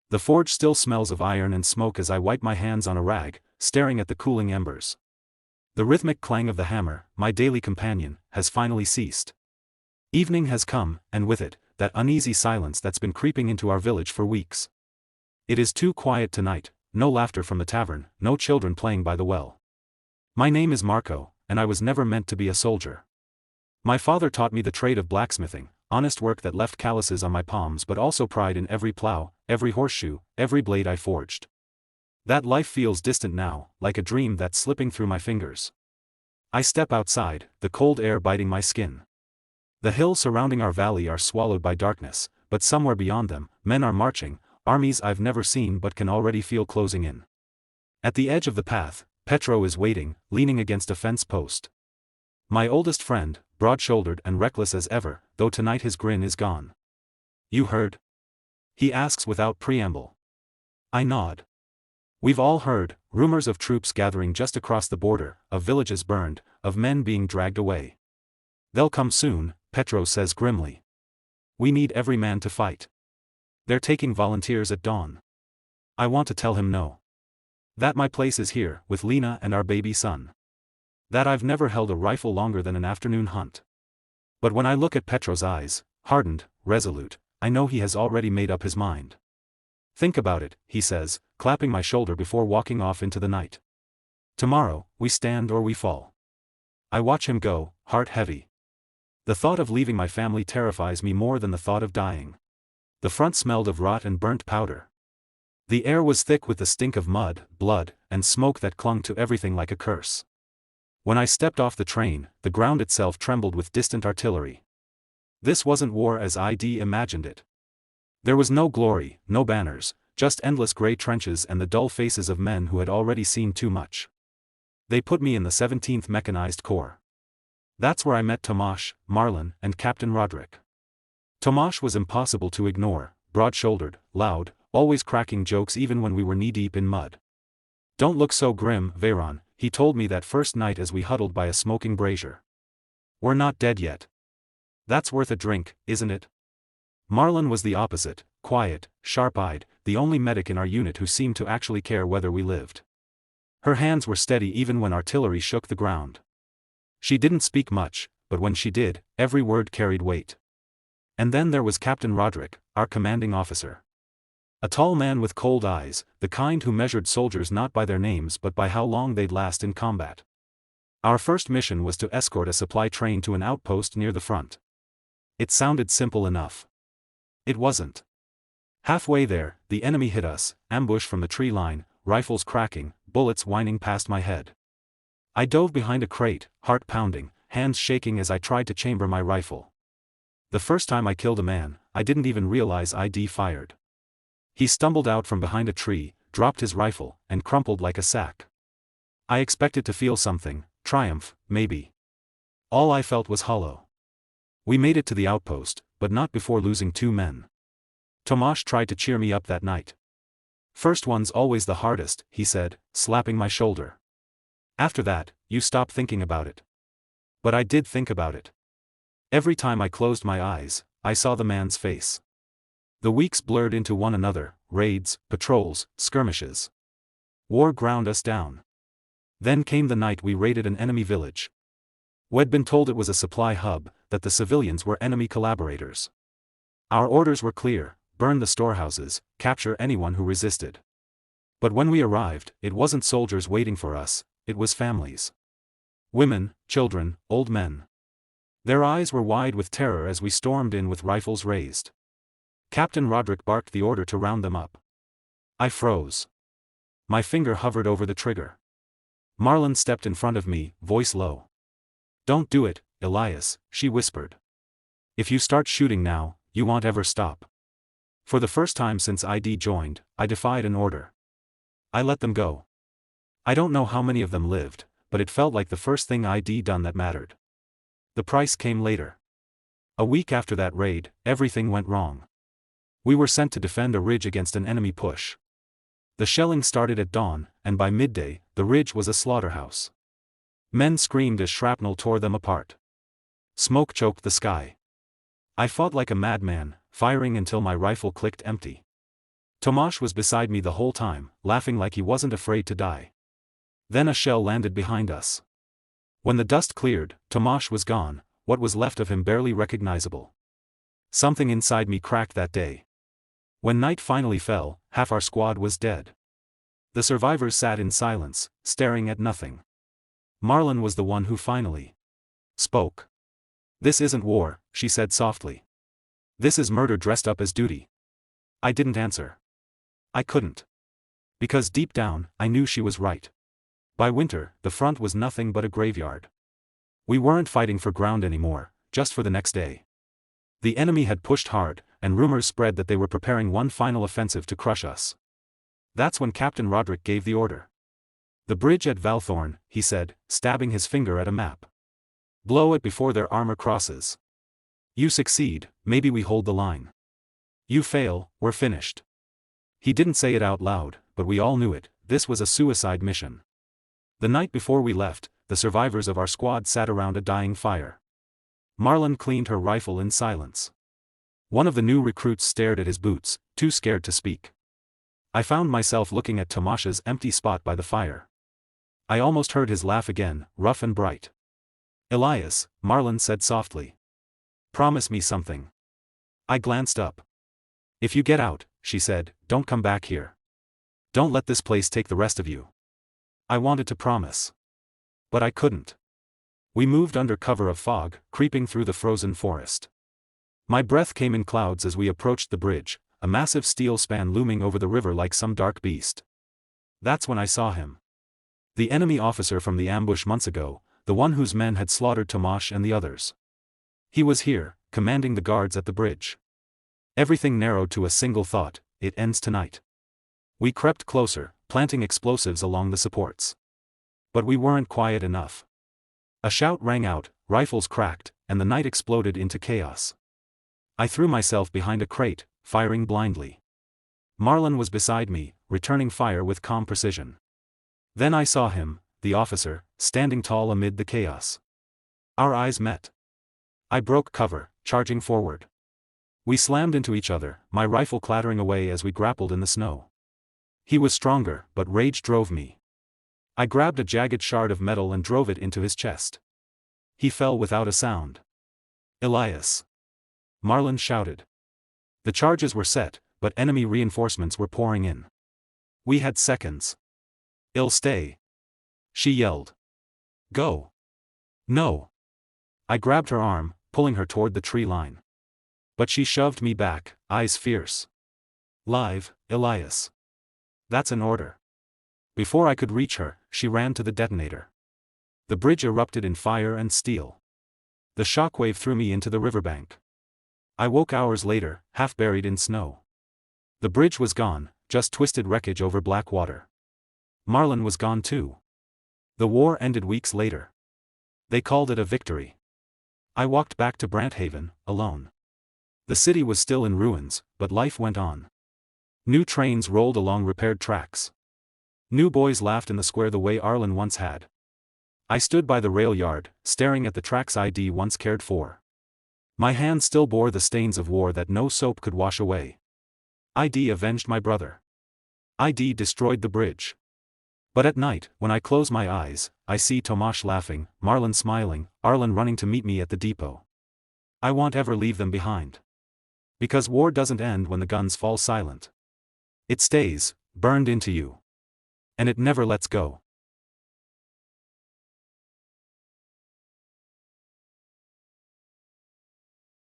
The forge still smells of iron and smoke as I wipe my hands on a rag, staring at the cooling embers. The rhythmic clang of the hammer, my daily companion, has finally ceased. Evening has come, and with it, that uneasy silence that's been creeping into our village for weeks. It is too quiet tonight, no laughter from the tavern, no children playing by the well. My name is Marco, and I was never meant to be a soldier. My father taught me the trade of blacksmithing, honest work that left calluses on my palms but also pride in every plow, every horseshoe, every blade I forged. That life feels distant now, like a dream that's slipping through my fingers. I step outside, the cold air biting my skin. The hills surrounding our valley are swallowed by darkness, but somewhere beyond them, men are marching, armies I've never seen but can already feel closing in. At the edge of the path, Petro is waiting, leaning against a fence post. My oldest friend, broad-shouldered and reckless as ever, though tonight his grin is gone. "You heard?" he asks without preamble. I nod. We've all heard, rumors of troops gathering just across the border, of villages burned, of men being dragged away. "They'll come soon," Petro says grimly. "We need every man to fight. They're taking volunteers at dawn." I want to tell him no. That my place is here, with Lena and our baby son. That I've never held a rifle longer than an afternoon hunt. But when I look at Petro's eyes, hardened, resolute, I know he has already made up his mind. "Think about it," he says, clapping my shoulder before walking off into the night. "Tomorrow, we stand or we fall." I watch him go, heart heavy. The thought of leaving my family terrifies me more than the thought of dying. The front smelled of rot and burnt powder. The air was thick with the stink of mud, blood, and smoke that clung to everything like a curse. When I stepped off the train, the ground itself trembled with distant artillery. This wasn't war as I'd imagined it. There was no glory, no banners, just endless grey trenches and the dull faces of men who had already seen too much. They put me in the 17th Mechanized Corps. That's where I met Tomasz, Marlon, and Captain Roderick. Tomasz was impossible to ignore, broad-shouldered, loud, always cracking jokes even when we were knee-deep in mud. "Don't look so grim, Veyron," he told me that first night as we huddled by a smoking brazier. "We're not dead yet. That's worth a drink, isn't it?" Marlon was the opposite, quiet, sharp-eyed, the only medic in our unit who seemed to actually care whether we lived. Her hands were steady even when artillery shook the ground. She didn't speak much, but when she did, every word carried weight. And then there was Captain Roderick, our commanding officer. A tall man with cold eyes, the kind who measured soldiers not by their names but by how long they'd last in combat. Our first mission was to escort a supply train to an outpost near the front. It sounded simple enough. It wasn't. Halfway there, the enemy hit us, ambush from the tree line, rifles cracking, bullets whining past my head. I dove behind a crate, heart pounding, hands shaking as I tried to chamber my rifle. The first time I killed a man, I didn't even realize I'd fired. He stumbled out from behind a tree, dropped his rifle, and crumpled like a sack. I expected to feel something, triumph, maybe. All I felt was hollow. We made it to the outpost, but not before losing 2 men. Tomasz tried to cheer me up that night. "First one's always the hardest," he said, slapping my shoulder. "After that, you stop thinking about it." But I did think about it. Every time I closed my eyes, I saw the man's face. The weeks blurred into one another, raids, patrols, skirmishes. War ground us down. Then came the night we raided an enemy village. We'd been told it was a supply hub, that the civilians were enemy collaborators. Our orders were clear: burn the storehouses, capture anyone who resisted. But when we arrived, it wasn't soldiers waiting for us, it was families. Women, children, old men. Their eyes were wide with terror as we stormed in with rifles raised. Captain Roderick barked the order to round them up. I froze. My finger hovered over the trigger. Marlon stepped in front of me, voice low. "Don't do it, Elias," she whispered. "If you start shooting now, you won't ever stop." For the first time since I'd joined, I defied an order. I let them go. I don't know how many of them lived, but it felt like the first thing I'd done that mattered. The price came later. A week after that raid, everything went wrong. We were sent to defend a ridge against an enemy push. The shelling started at dawn, and by midday, the ridge was a slaughterhouse. Men screamed as shrapnel tore them apart. Smoke choked the sky. I fought like a madman, firing until my rifle clicked empty. Tomasz was beside me the whole time, laughing like he wasn't afraid to die. Then a shell landed behind us. When the dust cleared, Tomasz was gone, what was left of him barely recognizable. Something inside me cracked that day. When night finally fell, half our squad was dead. The survivors sat in silence, staring at nothing. Marlon was the one who finally spoke. "This isn't war," she said softly. "This is murder dressed up as duty." I didn't answer. I couldn't. Because deep down, I knew she was right. By winter, the front was nothing but a graveyard. We weren't fighting for ground anymore, just for the next day. The enemy had pushed hard, and rumors spread that they were preparing one final offensive to crush us. That's when Captain Roderick gave the order. "The bridge at Valthorn," he said, stabbing his finger at a map. "Blow it before their armor crosses. You succeed, maybe we hold the line. You fail, we're finished." He didn't say it out loud, but we all knew it, this was a suicide mission. The night before we left, the survivors of our squad sat around a dying fire. Marlon cleaned her rifle in silence. One of the new recruits stared at his boots, too scared to speak. I found myself looking at Tomasz's empty spot by the fire. I almost heard his laugh again, rough and bright. "Elias," Marlon said softly. "Promise me something." I glanced up. "If you get out," she said, "don't come back here. Don't let this place take the rest of you." I wanted to promise. But I couldn't. We moved under cover of fog, creeping through the frozen forest. My breath came in clouds as we approached the bridge, a massive steel span looming over the river like some dark beast. That's when I saw him. The enemy officer from the ambush months ago, the one whose men had slaughtered Tomasz and the others. He was here, commanding the guards at the bridge. Everything narrowed to a single thought: it ends tonight. We crept closer, planting explosives along the supports. But we weren't quiet enough. A shout rang out, rifles cracked, and the night exploded into chaos. I threw myself behind a crate, firing blindly. Marlon was beside me, returning fire with calm precision. Then I saw him, the officer, standing tall amid the chaos. Our eyes met. I broke cover, charging forward. We slammed into each other, my rifle clattering away as we grappled in the snow. He was stronger, but rage drove me. I grabbed a jagged shard of metal and drove it into his chest. He fell without a sound. "Elias!" Marlon shouted. The charges were set, but enemy reinforcements were pouring in. We had seconds. "I'll stay," she yelled. "Go." "No." I grabbed her arm, pulling her toward the tree line. But she shoved me back, eyes fierce. "Live, Elias. That's an order." Before I could reach her, she ran to the detonator. The bridge erupted in fire and steel. The shockwave threw me into the riverbank. I woke hours later, half buried in snow. The bridge was gone, just twisted wreckage over black water. Marlon was gone too. The war ended weeks later. They called it a victory. I walked back to Branthaven, alone. The city was still in ruins, but life went on. New trains rolled along repaired tracks. New boys laughed in the square the way Arlen once had. I stood by the rail yard, staring at the tracks I'd once cared for. My hand still bore the stains of war that no soap could wash away. I'd avenged my brother. I'd destroyed the bridge. But at night, when I close my eyes, I see Tomasz laughing, Marlon smiling, Arlen running to meet me at the depot. I won't ever leave them behind. Because war doesn't end when the guns fall silent. It stays, burned into you. And it never lets go.